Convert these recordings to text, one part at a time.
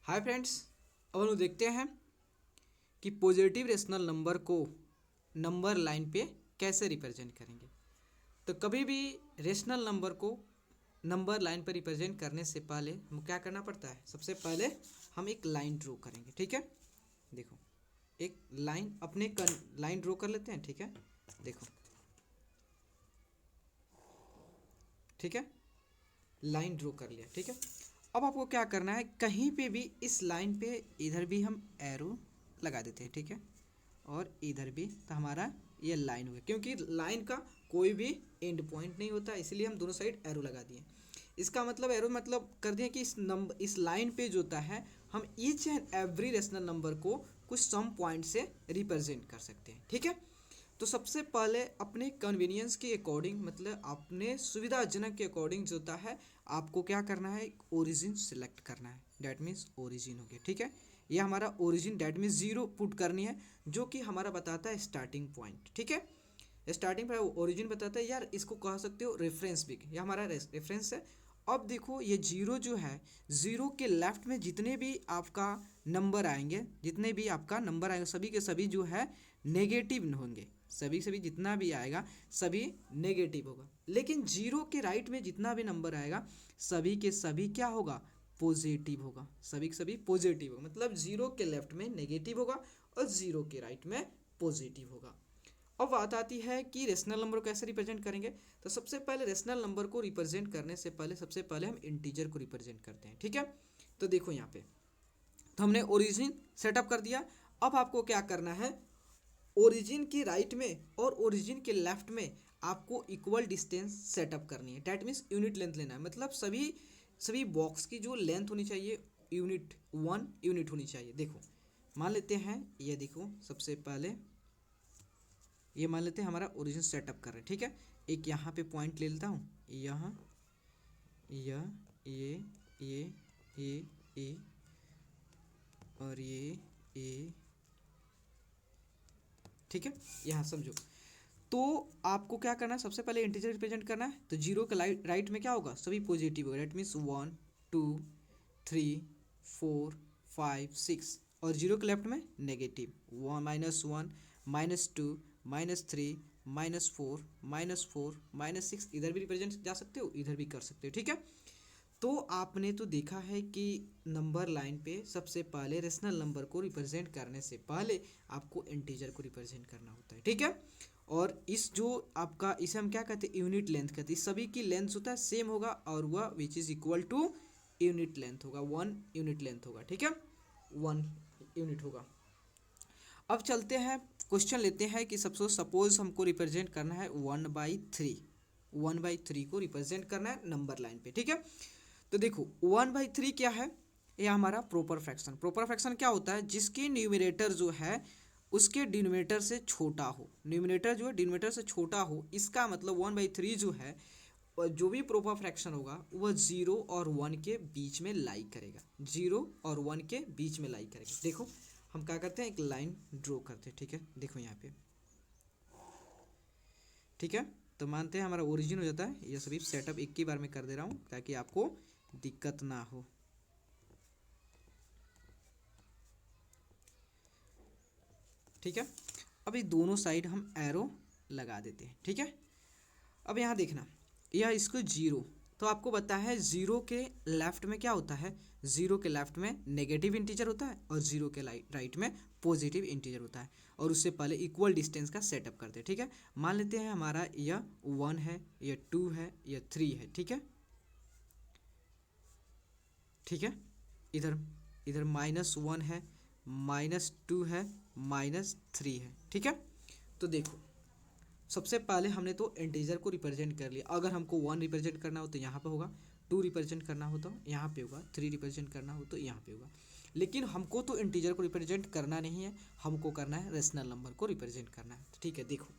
Hi friends, अब हम लोग देखते हैं कि पॉजिटिव रेशनल नंबर को नंबर लाइन पे कैसे रिप्रेजेंट करेंगे। तो कभी भी रेशनल नंबर को नंबर लाइन पर रिप्रेजेंट करने से पहले हम क्या करना पड़ता है। सबसे पहले हम एक लाइन ड्रॉ करेंगे। ठीक है, देखो एक लाइन लाइन ड्रॉ कर लेते हैं। ठीक है, देखो ठीक है, लाइन ड्रॉ कर लिया। ठीक है, अब आपको क्या करना है, कहीं पे भी इस लाइन पे इधर भी हम एरो लगा देते हैं। ठीक है, और इधर भी, तो हमारा ये लाइन हो गया। क्योंकि लाइन का कोई भी एंड पॉइंट नहीं होता, इसलिए हम दोनों साइड एरो लगा दिए। इसका मतलब एरो मतलब कर दिए कि इस लाइन पे जो होता है हम each and every rational number को कुछ सम पॉइंट से रिप्रेजेंट कर सकते हैं। ठीक है, तो सबसे पहले अपने कन्वीनियंस के अकॉर्डिंग, मतलब अपने सुविधाजनक के अकॉर्डिंग जो होता है आपको क्या करना है, ओरिजिन सिलेक्ट करना है। डैट मीन्स ओरिजिन हो गया। ठीक है, ये हमारा ओरिजिन डैट मीन्स 0 पुट करनी है, जो कि हमारा बताता है स्टार्टिंग पॉइंट। ठीक है, स्टार्टिंग पॉइंट ओरिजिन बताता है। यार इसको कह सकते हो रेफरेंस भी, ये हमारा रेफरेंस है। अब देखो ये 0 जो है, 0 के लेफ्ट में जितने भी आपका नंबर आएंगे, सभी के सभी जो है नेगेटिव होंगे। सभी जितना भी आएगा सभी नेगेटिव होगा। लेकिन 0 के राइट में जितना भी नंबर आएगा सभी के सभी क्या होगा, पॉजिटिव होगा। सभी के सभी पॉजिटिव होगा, मतलब 0 के लेफ्ट में नेगेटिव होगा और 0 के राइट में पॉजिटिव होगा। अब बात आती है कि रेशनल नंबर को कैसे रिप्रेजेंट करेंगे। तो सबसे पहले रेशनल नंबर को रिप्रेजेंट करने से पहले सबसे पहले हम इंटीजर को रिप्रेजेंट करते हैं। ठीक है, तो देखो यहाँ पे तो हमने ओरिजिन सेटअप कर दिया। अब आपको क्या करना है, ओरिजिन के राइट में और ओरिजिन के लेफ्ट में आपको इक्वल डिस्टेंस सेटअप करनी है। डैट मीन्स यूनिट लेंथ लेना है, मतलब सभी बॉक्स की जो लेंथ होनी चाहिए यूनिट 1 यूनिट होनी चाहिए। देखो मान लेते हैं, ये देखो सबसे पहले ये मान लेते हैं हमारा ओरिजिन सेटअप कर रहे हैं। ठीक है, एक यहाँ पे पॉइंट ले लेता हूँ, यहाँ यह ये और ये। ठीक है, यहाँ समझो। तो आपको क्या करना है, सबसे पहले इंटीजर रिप्रेजेंट करना है। तो 0 के राइट में क्या होगा, सभी पॉजिटिव होगा। डेट मीन्स 1 2 3 4 5 6, और 0 के लेफ्ट में नेगेटिव, -1 -2 -3 -4 -6। इधर भी रिप्रेजेंट जा सकते हो, इधर भी कर सकते हो। ठीक है, तो आपने तो देखा है कि नंबर लाइन पे सबसे पहले रेशनल नंबर को रिप्रेजेंट करने से पहले आपको इंटीजर को रिप्रेजेंट करना होता है। ठीक है, और इस जो आपका इसे हम क्या कहते हैं, यूनिट लेंथ कहते हैं। सभी की लेंथ होता है सेम होगा, और वह which is equal to unit length होगा, 1 यूनिट लेंथ होगा। ठीक है, 1 यूनिट होगा। अब चलते हैं, क्वेश्चन लेते हैं कि सपोज हमको रिप्रेजेंट करना है 1/3 को रिप्रेजेंट करना है नंबर लाइन पे। ठीक है, तो देखो 1/3 क्या है, ये हमारा प्रॉपर फ्रैक्शन। प्रॉपर फ्रैक्शन क्या होता है, जिसकी न्यूमरेटर जो है उसके डिनोमिनेटर से छोटा हो। न्यूमरेटर जो है डिनोमिनेटर से छोटा हो, इसका मतलब 1/3 जो है, जो भी प्रॉपर फ्रैक्शन होगा वह 0 और 1 के बीच में लाई करेगा। 0 और 1 के बीच में लाई करेगा। देखो हम क्या करते हैं, एक लाइन ड्रॉ करते हैं। ठीक है, देखो यहाँ पे। ठीक है, तो मानते हैं हमारा ओरिजिन हो जाता है। ये सभी सेटअप एक ही बार में कर दे रहा हूँ ताकि आपको दिक्कत ना हो। ठीक है, अभी दोनों साइड हम एरो लगा देते हैं। ठीक है, अब यहाँ देखना, यह इसको 0, तो आपको पता है 0 के लेफ्ट में क्या होता है, 0 के लेफ्ट में नेगेटिव इंटीजर होता है और 0 के राइट में पॉजिटिव इंटीजर होता है। और उससे पहले इक्वल डिस्टेंस का सेटअप करते हैं। ठीक है, मान लेते हैं हमारा यह 1 है, यह 2 है, यह 3 है। ठीक है, ठीक है, इधर इधर -1 है, -2 है, -3 है। ठीक है, तो देखो सबसे पहले हमने तो इंटीजर को रिप्रेजेंट कर लिया। अगर हमको 1 रिप्रेजेंट करना हो तो यहाँ पे होगा, 2 रिप्रेजेंट करना हो तो यहाँ पे होगा, 3 रिप्रेजेंट करना हो तो यहाँ पे होगा। लेकिन हमको तो इंटीजर को रिप्रेजेंट करना नहीं है, हमको करना है रेशनल नंबर को रिप्रेजेंट करना है। ठीक है, देखो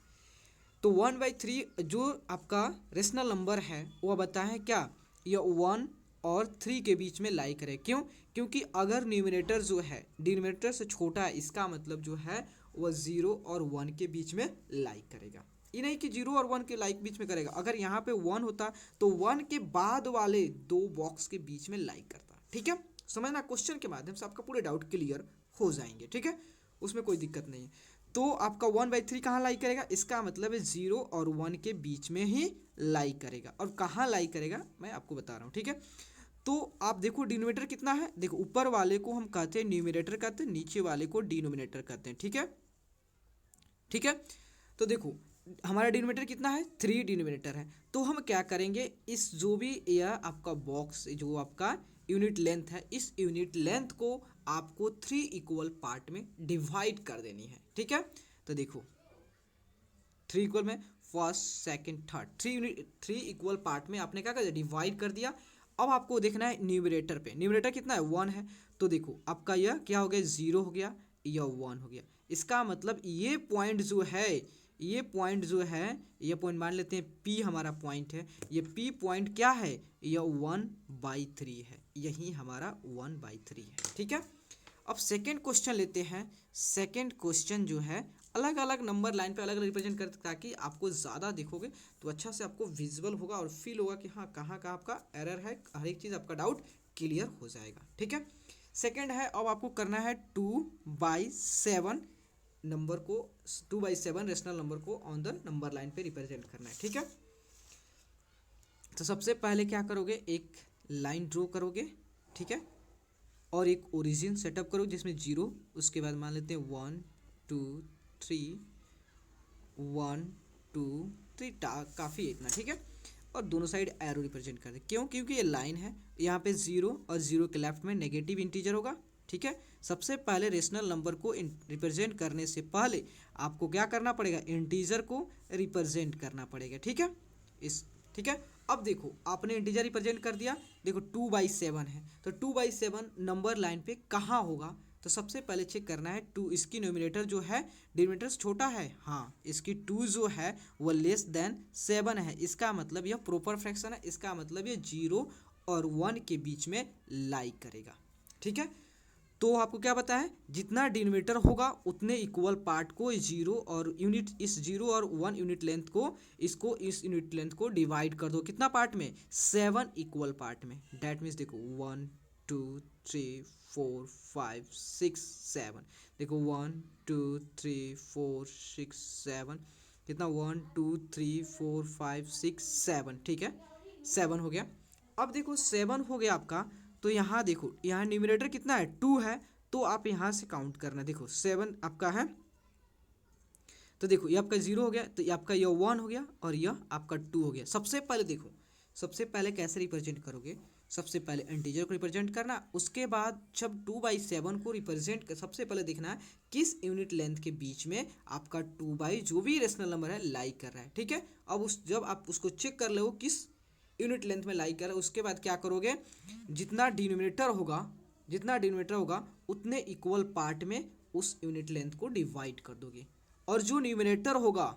तो 1/3 जो आपका रेशनल नंबर है वह बताएं क्या, यह 1 और 3 के बीच में लाई करे। क्यों, क्योंकि अगर न्यूमरेटर जो है डिनोमिनेटर से छोटा है, इसका मतलब जो है वह 0 और 1 के बीच में लाई करेगा। ये नहीं कि 0 और 1 के लाइक बीच में करेगा। अगर यहाँ पे 1 होता तो 1 के बाद वाले दो बॉक्स के बीच में लाइक करता। ठीक है, समझना, क्वेश्चन के माध्यम से आपका पूरे डाउट क्लियर हो जाएंगे, ठीक है, उसमें कोई दिक्कत नहीं है। तो आपका 1/3 कहाँ लाई करेगा, इसका मतलब है 0 और 1 के बीच में ही लाई करेगा। और कहाँ लाई करेगा मैं आपको बता रहा हूँ, ठीक है। तो आप देखो डिनोमिनेटर कितना है, देखो ऊपर वाले को हम कहते हैं न्यूमिनेटर कहते हैं, नीचे वाले को डिनोमिनेटर कहते हैं, ठीक है, ठीक है। तो देखो हमारा डिनोमिनेटर कितना है, 3 डिनोमिनेटर है। तो हम क्या करेंगे, इस जो भी यह आपका बॉक्स जो आपका यूनिट लेंथ है, इस यूनिट लेंथ को आपको 3 इक्वल पार्ट में डिवाइड कर देनी है, ठीक है। तो देखो 3 इक्वल में first second third, 3 equal part में आपने क्या कर दिया, डिवाइड कर दिया। अब आपको देखना है न्यूमरेटर पे, न्यूमरेटर कितना है 1 है। तो देखो आपका यह क्या हो गया, 0 हो गया, यह 1 हो गया। इसका मतलब ये पॉइंट जो है, ये पॉइंट जो है, ये पॉइंट मान लेते हैं P हमारा पॉइंट है, ये P पॉइंट क्या है, यह 1/3 है, यही हमारा 1/3 है, ठीक है। अब सेकेंड क्वेश्चन लेते हैं। सेकेंड क्वेश्चन जो है अलग अलग नंबर लाइन पे अलग अलग रिप्रेजेंट करते, ताकि आपको ज़्यादा देखोगे तो अच्छा से आपको विजुअल होगा और फील होगा कि हाँ कहाँ का आपका एरर है, हर एक चीज़ आपका डाउट क्लियर हो जाएगा, ठीक है। सेकेंड है, अब आपको करना है 2/7 नंबर को, 2/7 रेशनल नंबर को ऑन द नंबर लाइन पे रिप्रेजेंट करना है, ठीक है। तो सबसे पहले क्या करोगे, एक लाइन ड्रॉ करोगे, ठीक है, और एक ओरिजिन सेटअप करो जिसमें 0, उसके बाद मान लेते हैं 1 2 3, 1 2 3, काफ़ी है इतना, ठीक है। और दोनों साइड एरो रिप्रेजेंट कर दे, क्यों, क्योंकि ये लाइन है, यहाँ पे 0 और 0 के लेफ्ट में नेगेटिव इंटीजर होगा, ठीक है। सबसे पहले रेशनल नंबर को रिप्रेजेंट करने से पहले आपको क्या करना पड़ेगा, इंटीजर को रिप्रेजेंट करना पड़ेगा, ठीक है, इस, ठीक है। अब देखो आपने इंटीजर रिप्रेजेंट कर दिया, देखो 2/7 है, तो 2/7 नंबर लाइन पे कहाँ होगा, तो सबसे पहले चेक करना है 2, इसकी नोमिनेटर जो है, डिनोमिनेटर छोटा है, हाँ इसकी 2 जो है वो लेस देन 7 है, इसका मतलब यह प्रॉपर फ्रैक्शन है, इसका मतलब ये 0 और 1 के बीच में लाई करेगा, ठीक है। तो आपको क्या पता है, जितना डिनोमिनेटर होगा उतने इक्वल पार्ट को 0 और यूनिट, इस 0 और 1 यूनिट लेंथ को, इसको इस यूनिट लेंथ को डिवाइड कर दो कितना पार्ट में, 7 इक्वल पार्ट में। डैट मीन्स देखो 1 2 3 4 5 6 7, देखो 1 2 3 4 6 7, कितना 1 2 3 4 5 6 7, ठीक है, 7 हो गया। अब देखो 7 हो गया आपका, तो यहाँ देखो यहाँ न्यूमरेटर कितना है, 2 है, तो आप यहाँ से काउंट करना, देखो 7 आपका है, तो देखो ये आपका 0 हो गया, तो ये आपका यह 1 हो गया और यह आपका 2 हो गया। सबसे पहले देखो, सबसे पहले कैसे रिप्रेजेंट करोगे, सबसे पहले इंटीजर को रिप्रेजेंट करना, उसके बाद जब 2/7 को रिप्रेजेंट कर, सबसे पहले देखना है किस यूनिट लेंथ के बीच में आपका 2 जो भी रेशनल नंबर है लाई कर रहा है, ठीक है। अब उस जब आप उसको चेक कर लो किस यूनिट लेंथ में लाई कर रहा है, उसके बाद क्या करोगे, जितना डिनोमिनेटर होगा, जितना डिनोमिनेटर होगा उतने इक्वल पार्ट में उस यूनिट लेंथ को डिवाइड कर दोगे, और जो न्यूमिनेटर होगा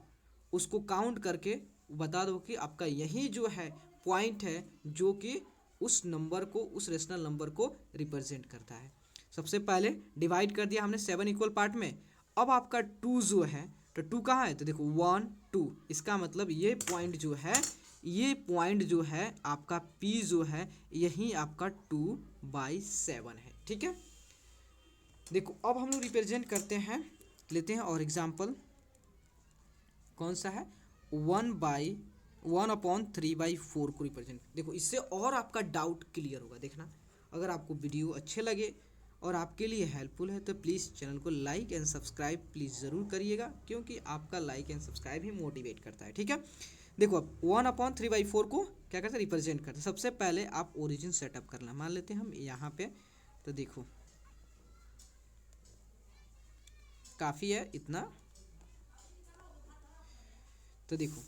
उसको काउंट करके बता दो कि आपका यही जो है पॉइंट है जो कि उस नंबर को, उस रेशनल नंबर को रिप्रेजेंट करता है। सबसे पहले डिवाइड कर दिया हमने 7 इक्वल पार्ट में। अब आपका 2 जो है, तो 2 कहाँ है, तो देखो 1 2, इसका मतलब ये पॉइंट जो है, ये पॉइंट जो है आपका P जो है, यही आपका 2/7 है, ठीक है। देखो अब हम लोग रिप्रेजेंट करते हैं, लेते हैं और एग्जाम्पल कौन सा है, 1/3/4 को रिप्रेजेंट। देखो इससे और आपका डाउट क्लियर होगा, देखना। अगर आपको वीडियो अच्छे लगे और आपके लिए हेल्पफुल है तो प्लीज़ चैनल को लाइक एंड सब्सक्राइब प्लीज़ ज़रूर करिएगा, क्योंकि आपका like and subscribe he motivate करता है, ठीक है। देखो अब 1/3/4 को क्या करते हैं, रिप्रेजेंट करते हैं। सबसे पहले आप ओरिजिन सेटअप करना, मान लेते हैं हम यहाँ पे, तो देखो काफ़ी है इतना, तो देखो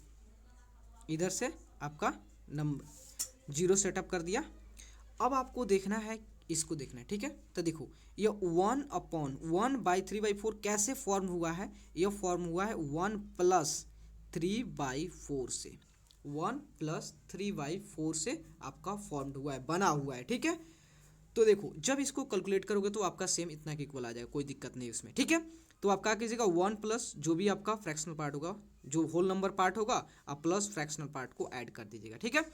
इधर से आपका नंबर 0 सेटअप कर दिया। अब आपको देखना है, इसको देखना है, ठीक है। तो देखो ये 1/3/4 कैसे फॉर्म हुआ है, ये फॉर्म हुआ है 1+3/4 से, 1+3/4 से आपका फॉर्म्ड हुआ है, बना हुआ है, ठीक है। तो देखो जब इसको कैलकुलेट करोगे तो आपका सेम इतना के इक्वल आ जाएगा, कोई दिक्कत नहीं उसमें, ठीक है। तो आप क्या कीजिएगा, 1 प्लस जो भी आपका फ्रैक्शनल पार्ट होगा, जो होल नंबर पार्ट होगा, आप प्लस फ्रैक्शनल पार्ट को ऐड कर दीजिएगा, ठीक है।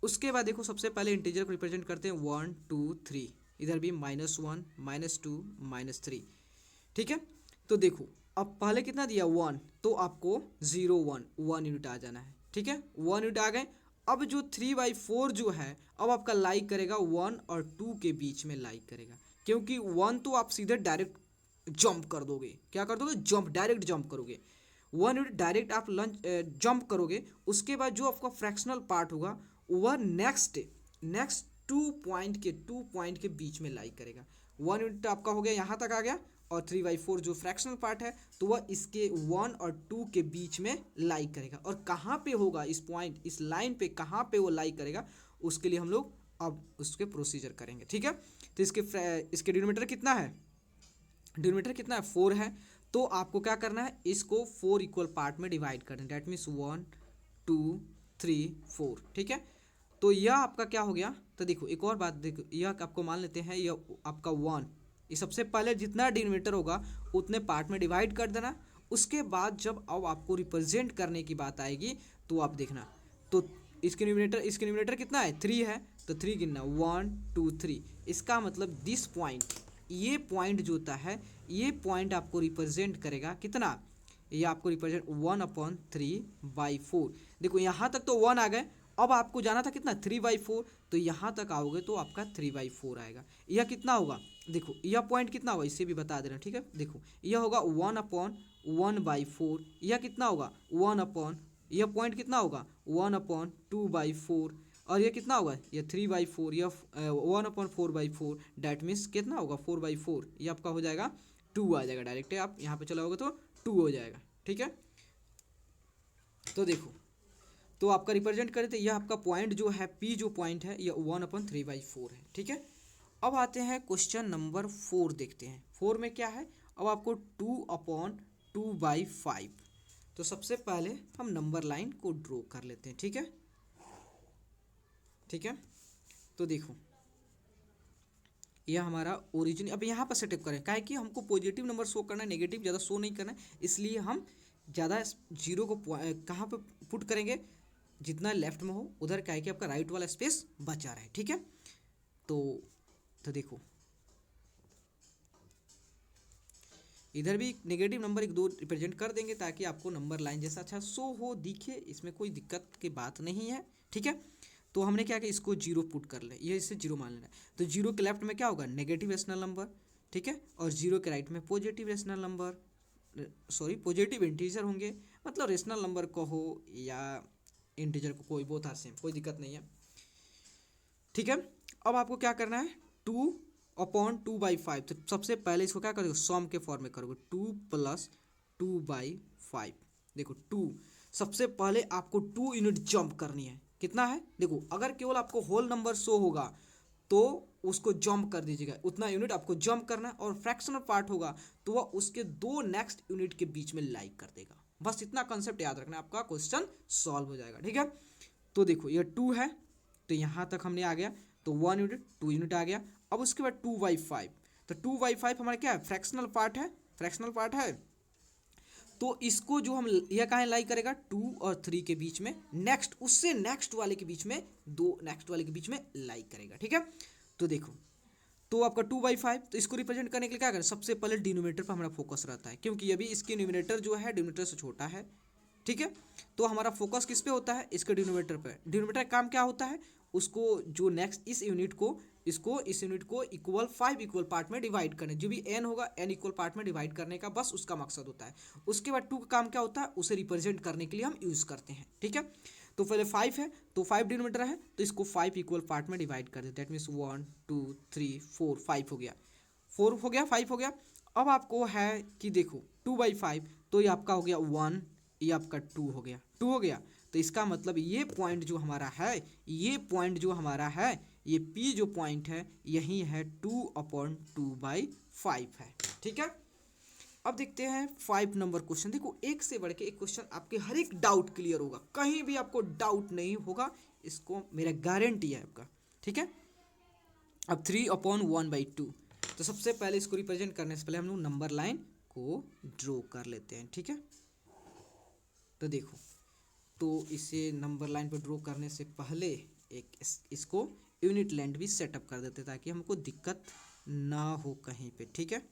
उसके बाद देखो सबसे पहले इंटीजर को रिप्रेजेंट करते हैं 1 2 3, इधर भी -1 -2 -3, ठीक है। तो देखो अब पहले कितना दिया 1, तो आपको 0 1 यूनिट आ जाना है, ठीक है। 1 यूनिट आ गए। अब जो 3/4 जो है अब आपका लाइक करेगा 1 और 2 के बीच में लाइक करेगा, क्योंकि 1 तो आप सीधे डायरेक्ट जंप कर दोगे, क्या कर दोगे, जंप, डायरेक्ट जंप करोगे। 1 यूनिट डायरेक्ट आप लंच जंप करोगे, उसके बाद जो आपका फ्रैक्शनल पार्ट होगा वह नेक्स्ट नेक्स्ट 2 पॉइंट के बीच में लाइक करेगा। 1 यूनिट आपका हो गया, यहाँ तक आ गया, और 3/4 जो फ्रैक्शनल पार्ट है तो वह इसके 1 और 2 के बीच में लाइक करेगा। और कहाँ पे होगा इस पॉइंट, इस लाइन पे कहाँ पे वो लाइक करेगा, उसके लिए हम लोग अब उसके प्रोसीजर करेंगे, ठीक है। तो इसके डिनोमिनेटर कितना है, डिनोमिनेटर कितना है 4 है। तो आपको क्या करना है, इसको 4 इक्वल पार्ट में डिवाइड करना है, डैट मीन्स 1 2 3 4, ठीक है। तो यह आपका क्या हो गया। तो देखो एक और बात देखो, यह आपको मान लेते हैं यह आपका 1, ये सबसे पहले जितना डिनोमिनेटर होगा उतने पार्ट में डिवाइड कर देना। उसके बाद जब अब आपको रिप्रेजेंट करने की बात आएगी तो आप देखना, तो इसके न्यूमरेटर कितना है 3 है, तो 3 गिनना 1 2 3, इसका मतलब दिस पॉइंट, ये पॉइंट जो होता है ये पॉइंट आपको रिप्रेजेंट करेगा कितना, ये आपको रिप्रेजेंट 1/3/4। देखो यहाँ तक तो 1 आ गए, अब आपको जाना था कितना 3/4, तो यहाँ तक आओगे तो आपका 3/4 आएगा। यह कितना होगा, देखो यह पॉइंट कितना होगा इसे भी बता दे रहे हैं, ठीक है। देखो यह होगा 1/1/4, यह कितना होगा 1 यह पॉइंट कितना होगा 1/2/4, और ये कितना होगा ये 3/4, यह 1/4/4, डैट मीन्स कितना होगा 4/4, ये आपका हो जाएगा 2 आ जाएगा, डायरेक्ट आप यहाँ पे चलाओगे तो 2 हो जाएगा, ठीक है। तो देखो तो आपका रिप्रेजेंट करें तो यह आपका पॉइंट जो है पी जो पॉइंट है यह 1/3/4 है, ठीक है। अब आते हैं क्वेश्चन नंबर 4 देखते हैं। 4 में क्या है, अब आपको 2/2/5। तो सबसे पहले हम नंबर लाइन को ड्रॉ कर लेते हैं, ठीक है, ठीक है। तो देखो यह हमारा ओरिजिन, अब यहाँ पर सेटअप करें, काहे कि हमको पॉजिटिव नंबर शो करना है, नेगेटिव ज़्यादा शो नहीं करना है, इसलिए हम ज़्यादा जीरो को कहाँ पे पुट करेंगे, जितना लेफ्ट में हो उधर, क्या है कि आपका राइट वाला स्पेस बचा रहे, ठीक है। तो देखो इधर भी नेगेटिव नंबर 1 2 रिप्रेजेंट कर देंगे ताकि आपको नंबर लाइन जैसा अच्छा शो हो, दिखे, इसमें कोई दिक्कत की बात नहीं है, ठीक है। तो हमने क्या किया, इसको 0 पुट कर ले, ये इससे 0 मान लेना है। तो 0 के लेफ्ट में क्या होगा नेगेटिव रेशनल नंबर, ठीक है, और 0 के राइट में positive rational number, sorry positive integer होंगे, मतलब रेशनल नंबर को हो या इंटीजर को, कोई बहुत सेम, कोई दिक्कत नहीं है, ठीक है। अब आपको क्या करना है 2/2/5, तो सबसे पहले इसको क्या करोगे सम के फॉर्म में करोगे 2 + 2/5। देखो 2, सबसे पहले आपको 2 यूनिट जंप करनी है, कितना है देखो, अगर केवल आपको होल नंबर शो होगा तो उसको जंप कर दीजिएगा, उतना यूनिट आपको जंप करना है, और फ्रैक्शनल पार्ट होगा तो वह उसके 2 नेक्स्ट यूनिट के बीच में लाइक कर देगा। बस इतना कंसेप्ट याद रखना, आपका क्वेश्चन सॉल्व हो जाएगा, ठीक है। तो देखो ये 2 है, तो यहाँ तक हमने आ गया, तो 1 यूनिट 2 यूनिट आ गया। अब उसके बाद 2/5, तो 2/5 हमारा क्या है फ्रैक्शनल पार्ट है, फ्रैक्शनल पार्ट है, तो इसको जो हम यह कहाँ लाइक करेगा 2 और 3 के बीच में, नेक्स्ट उससे नेक्स्ट वाले के बीच में, 2 नेक्स्ट वाले के बीच में लाइक करेगा, ठीक है। तो देखो तो आपका 2/5, तो इसको रिप्रेजेंट करने के लिए क्या करें, सबसे पहले डिनोमिनेटर पर हमारा फोकस रहता है, क्योंकि अभी इसके न्यूमिनेटर जो है डिनोमिनेटर से छोटा है, ठीक है। तो हमारा फोकस किस पे होता है, इसके डिनोमिनेटर पे। डिनोमिनेटर का काम क्या होता है, उसको जो नेक्स्ट इस यूनिट को इक्वल 5 इक्वल पार्ट में डिवाइड करने, जो भी n होगा n इक्वल पार्ट में डिवाइड करने का बस उसका मकसद होता है। उसके बाद 2 का काम क्या होता है, उसे रिप्रेजेंट करने के लिए हम यूज़ करते हैं, ठीक है। तो पहले 5 है, तो 5 डिनोमिनेटर है, तो इसको 5 इक्वल पार्ट में डिवाइड कर देते हैं, दैट मीन्स 1 2 3 4 5 हो गया, 4 हो गया 5 हो गया। अब आपको है कि देखो 2/5, तो ये आपका हो गया 1, ये आपका 2 हो गया, 2 हो गया। तो इसका मतलब ये पॉइंट जो हमारा है, ये पॉइंट जो हमारा है, ये P जो पॉइंट है यही है 2/2/5 है, ठीक है। अब देखते हैं 5 नंबर क्वेश्चन। देखो एक से बढ़ के एक क्वेश्चन, आपके हर एक डाउट क्लियर होगा, कहीं भी आपको डाउट नहीं होगा, इसको मेरा गारंटी है आपका, ठीक है। अब 3/1/2, तो सबसे पहले इसको रिप्रेजेंट करने से पहले हम लोग नंबर लाइन को ड्रॉ कर लेते हैं, ठीक है। तो देखो तो इसे नंबर लाइन पर ड्रॉ करने से पहले इसको यूनिट लेंथ भी सेटअप कर देते हैं ताकि हमको दिक्कत ना हो कहीं पे, ठीक है।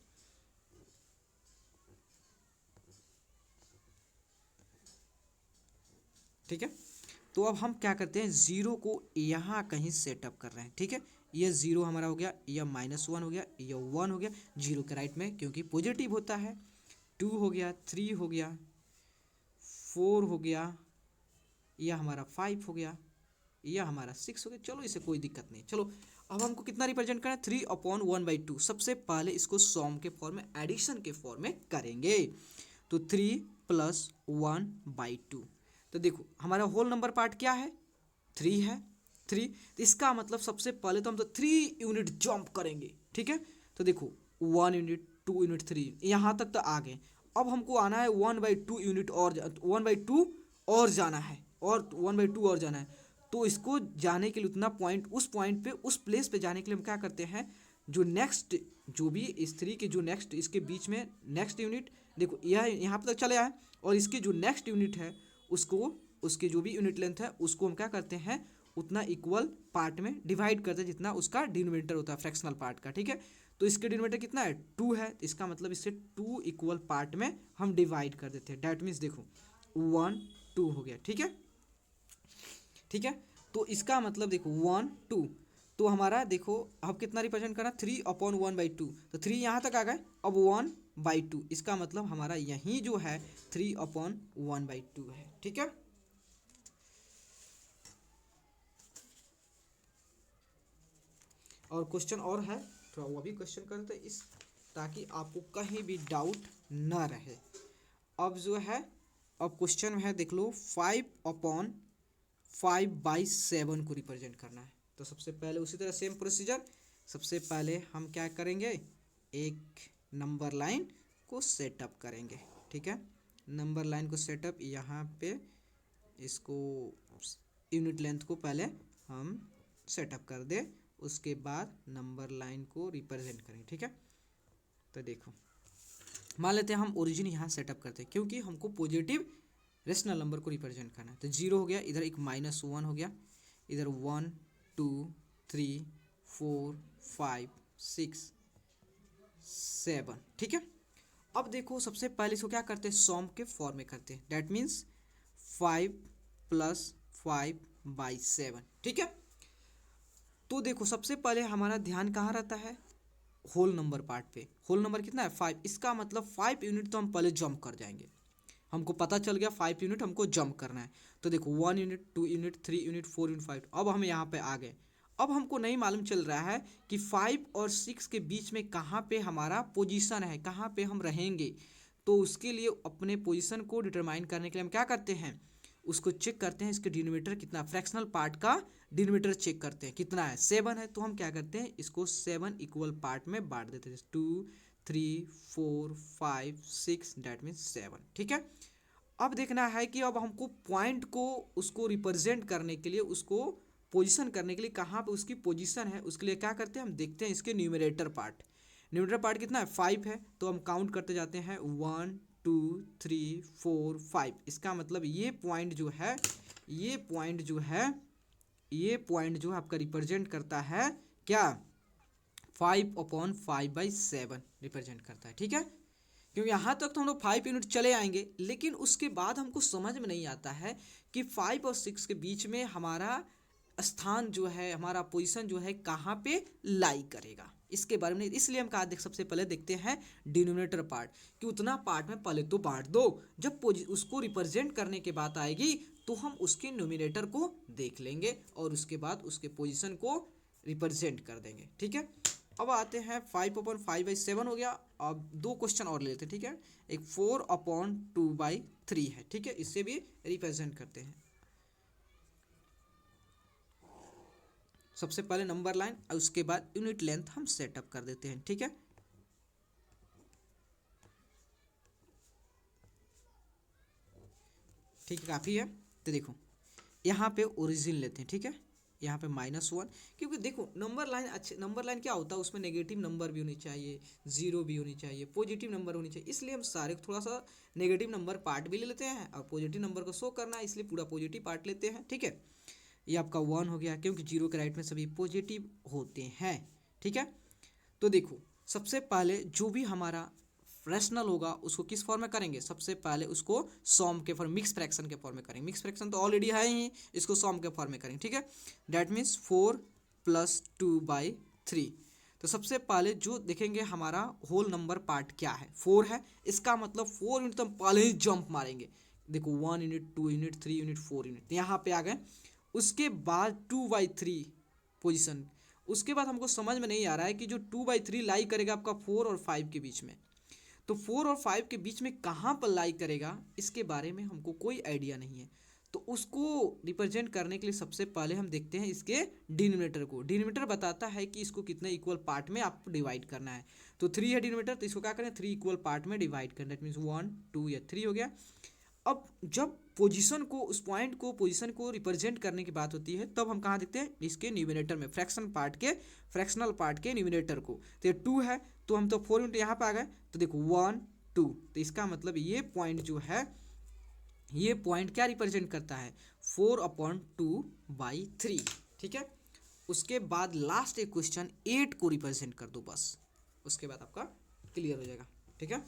ठीक है, तो अब हम क्या करते हैं, जीरो को यहाँ कहीं सेटअप कर रहे हैं, ठीक है। ये जीरो हमारा हो गया, यह -1 हो गया, यह 1 हो गया जीरो के राइट में क्योंकि पॉजिटिव होता है। 2 हो गया, 3 हो गया, 4 हो गया, यह हमारा 5 हो गया, यह हमारा 6 हो गया। चलो इसे कोई दिक्कत नहीं। चलो अब हमको कितना रिप्रेजेंट करना है, 3/1/2। सबसे पहले इसको सॉम के फॉर्म में, एडिशन के फॉर्म में करेंगे। तो 3 + 1/2। तो देखो हमारा होल नंबर पार्ट क्या है, 3 है, 3। तो इसका मतलब सबसे पहले तो हम तो 3 यूनिट जंप करेंगे, ठीक है। तो देखो 1 यूनिट, 2 यूनिट, 3, यहाँ तक तो आ गए। अब हमको आना है 1/2 यूनिट और 1/2 और जाना है, और 1/2 और जाना है। तो इसको जाने के लिए उतना पॉइंट, उस पॉइंट पे, उस प्लेस पे जाने के लिए हम क्या करते हैं, जो नेक्स्ट, जो भी इस 3 के जो नेक्स्ट, इसके बीच में नेक्स्ट यूनिट, देखो यह यहाँ पे तक चले आए, और इसकी जो नेक्स्ट यूनिट है उसको, उसकी जो भी यूनिट लेंथ है उसको हम क्या करते हैं, उतना इक्वल पार्ट में डिवाइड करते हैं जितना उसका डिनोमिनेटर होता है फ्रैक्शनल पार्ट का, ठीक है। तो इसके डिनोमिनेटर कितना है, 2 है। तो इसका मतलब इससे 2 इक्वल पार्ट में हम डिवाइड कर देते हैं। डैट मीन्स देखो 1 2 हो गया, ठीक है, ठीक है। तो इसका मतलब देखो 1 2, तो हमारा देखो अब कितना रिप्रेजेंट करना, 3/1/2। तो 3 यहाँ तक आ गए, अब 1/2, इसका मतलब हमारा यहीं जो है 3/1/2 है, ठीक है। और क्वेश्चन और है, थोड़ा वो भी क्वेश्चन करते इस, ताकि आपको कहीं भी डाउट ना रहे। अब जो है, अब क्वेश्चन में है देख लो, 5/5/7 को रिप्रेजेंट करना है। तो सबसे पहले उसी तरह सेम प्रोसीजर, सबसे पहले हम क्या करेंगे, एक नंबर लाइन को सेटअप करेंगे, ठीक है। नंबर लाइन को सेटअप यहाँ पे, इसको यूनिट लेंथ को पहले हम सेटअप कर दे, उसके बाद नंबर लाइन को रिप्रेजेंट करेंगे, ठीक है। तो देखो मान लेते हैं हम ओरिजिन यहाँ सेटअप करते हैं क्योंकि हमको पॉजिटिव रेशनल नंबर को रिप्रेजेंट करना है। तो 0 हो गया, इधर एक -1 हो गया, इधर 1 2 3 4 5 6 7, ठीक है। अब देखो सबसे पहले इसको क्या करते हैं, सॉम के फॉर्म में करते हैं। डैट मीन्स 5 + 5/7, ठीक है। तो देखो सबसे पहले हमारा ध्यान कहाँ रहता है, होल नंबर पार्ट पे। होल नंबर कितना है, 5। इसका मतलब 5 यूनिट तो हम पहले जंप कर जाएंगे। हमको पता चल गया 5 यूनिट हमको जंप करना है। तो देखो 1 यूनिट, 2 यूनिट, 3 यूनिट, 4 यूनिट, 5। अब हम यहाँ पे आ गए। अब हमको नहीं मालूम चल रहा है कि 5 और 6 के बीच में कहाँ पे हमारा पोजीशन है, कहाँ पे हम रहेंगे। तो उसके लिए अपने पोजीशन को डिटरमाइन करने के लिए हम क्या करते हैं, उसको चेक करते हैं, इसके डिनोमिनेटर कितना, फ्रैक्शनल पार्ट का डिनोमिनेटर चेक करते हैं कितना है, 7 है। तो हम क्या करते हैं, इसको 7 इक्वल पार्ट में बांट देते हैं, 2 3 4 5 6, डैट मीन्स 7, ठीक है। अब देखना है कि अब हमको पॉइंट को, उसको रिप्रेजेंट करने के लिए, उसको पोजीशन करने के लिए कहाँ पे उसकी पोजीशन है, उसके लिए क्या करते हैं, हम देखते हैं इसके न्यूमरेटर पार्ट। न्यूमरेटर पार्ट कितना है, 5 है। तो हम काउंट करते जाते हैं, 1 2 3 4 5। इसका मतलब ये पॉइंट जो है, ये पॉइंट जो है, ये पॉइंट जो आपका रिप्रेजेंट करता है क्या, 5/5/7 रिप्रेजेंट करता है, ठीक है। क्योंकि यहाँ तक तो हम लोग 5 यूनिट चले आएंगे, लेकिन उसके बाद हमको समझ में नहीं आता है कि 5 और 6 के बीच में हमारा स्थान जो है, हमारा पोजीशन जो है कहाँ पे लाई करेगा, इसके बारे में। इसलिए हम कहा, देख सबसे पहले देखते हैं डिनोमिनेटर पार्ट, कि उतना पार्ट में पहले तो बांट दो, जब उसको रिप्रेजेंट करने की बात आएगी तो हम उसके न्यूमिनेटर को देख लेंगे और उसके बाद उसके पोजीशन को रिप्रेजेंट कर देंगे, ठीक है। अब आते हैं 5/5/7 हो गया। अब 2 क्वेश्चन और लेते हैं, ठीक है। एक 4/2/3 है, ठीक है, इससे भी रिप्रेजेंट करते हैं। सबसे पहले नंबर लाइन और उसके बाद यूनिट लेंथ हम सेटअप कर देते हैं, ठीक है। ठीक है, काफ़ी है। तो देखो यहाँ पे ओरिजिन लेते हैं, ठीक है। यहाँ पे -1, क्योंकि देखो नंबर लाइन, अच्छे नंबर लाइन क्या होता है, उसमें नेगेटिव नंबर भी होनी चाहिए, जीरो भी होनी चाहिए, पॉजिटिव नंबर होनी चाहिए। इसलिए हम सारे थोड़ा सा नेगेटिव नंबर पार्ट भी ले लेते हैं और पॉजिटिव नंबर को शो करना है, इसलिए पूरा पॉजिटिव पार्ट लेते हैं, ठीक है। ये आपका 1 हो गया, क्योंकि 0 के राइट में सभी पॉजिटिव होते हैं। ठीक है, तो देखो सबसे पहले जो भी हमारा रैशनल होगा उसको किस फॉर्म में करेंगे, सबसे पहले उसको सॉम के फॉर्म, मिक्स फ्रैक्शन के फॉर्म में करेंगे। मिक्स फ्रैक्शन तो ऑलरेडी है ही, इसको सॉम के फॉर्म में करेंगे। ठीक है, डैट मीन्स 4 + 2/3। तो सबसे पहले जो देखेंगे हमारा होल नंबर पार्ट क्या है, 4 है, इसका मतलब 4 यूनिट तो हम पहले ही जंप मारेंगे। देखो 1 यूनिट, 2 यूनिट, 3 यूनिट, 4 यूनिट यहाँ पे आ गए। उसके बाद 2/3 पोजिशन। उसके बाद हमको समझ में नहीं आ रहा है कि जो 2/3 लाई करेगा आपका 4 और 5 के बीच में, तो 4 और 5 के बीच में कहाँ पर लाई करेगा इसके बारे में हमको कोई आइडिया नहीं है। तो उसको रिप्रेजेंट करने के लिए सबसे पहले हम देखते हैं इसके डिनोमिनेटर को। डिनोमिनेटर बताता है कि इसको कितने इक्वल पार्ट में आपको डिवाइड करना है। तो 3 है डिनोमिनेटर, तो इसको क्या करें, 3 इक्वल पार्ट में डिवाइड करना है। दैट मीन्स 1, 2 या 3 हो गया। अब जब पोजीशन को, उस पॉइंट को, पोजीशन को रिप्रेजेंट करने की बात होती है, तब हम कहाँ देखते हैं, इसके न्यूमिनेटर में, फ्रैक्शनल पार्ट के न्यूमिनेटर को। तो ये 2 है, तो हम तो 4 यूनिट यहाँ पे आ गए। तो देखो 1, 2, तो इसका मतलब ये पॉइंट जो है, ये पॉइंट क्या रिप्रेजेंट करता है, 4/2/3। ठीक है, उसके बाद लास्ट एक क्वेश्चन 8 को रिप्रेजेंट कर दो बस, उसके बाद आपका क्लियर हो जाएगा। ठीक है,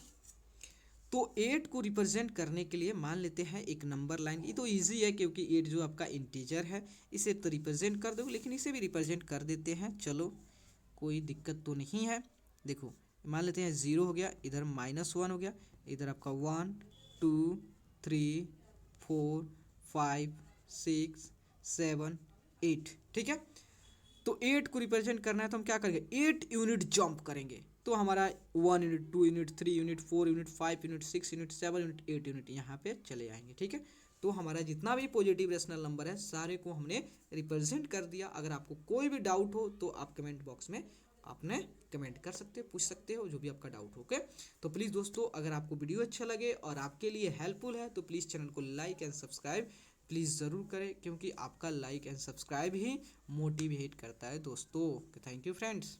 तो 8 को रिप्रेजेंट करने के लिए मान लेते हैं एक नंबर लाइन। ये तो इजी है क्योंकि 8 जो आपका इंटीजर है, इसे तो रिप्रेजेंट कर दो, लेकिन इसे भी रिप्रेजेंट कर देते हैं, चलो कोई दिक्कत तो नहीं है। देखो मान लेते हैं 0 हो गया, इधर -1 हो गया, इधर आपका 1, 2, 3, 4, 5, 6, 7, 8। ठीक है, तो 8 को रिप्रेजेंट करना है तो हम क्या करेंगे, 8 यूनिट जंप करेंगे। तो हमारा 1 unit, 2 unit, 3 unit, 4 unit, 5 unit, 6 unit, 7 unit, 8 unit यहाँ पे चले आएंगे। ठीक है, तो हमारा जितना भी पॉजिटिव रेशनल नंबर है सारे को हमने रिप्रेजेंट कर दिया। अगर आपको कोई भी डाउट हो तो आप कमेंट बॉक्स में आपने कमेंट कर सकते हो, पूछ सकते हो जो भी आपका डाउट हो। ओके, तो प्लीज़ दोस्तों अगर आपको वीडियो अच्छा लगे और आपके लिए हेल्पफुल है तो प्लीज़ चैनल को लाइक एंड सब्सक्राइब प्लीज़ ज़रूर करें, क्योंकि आपका like and subscribe he motivate करता है दोस्तों। Thank you friends.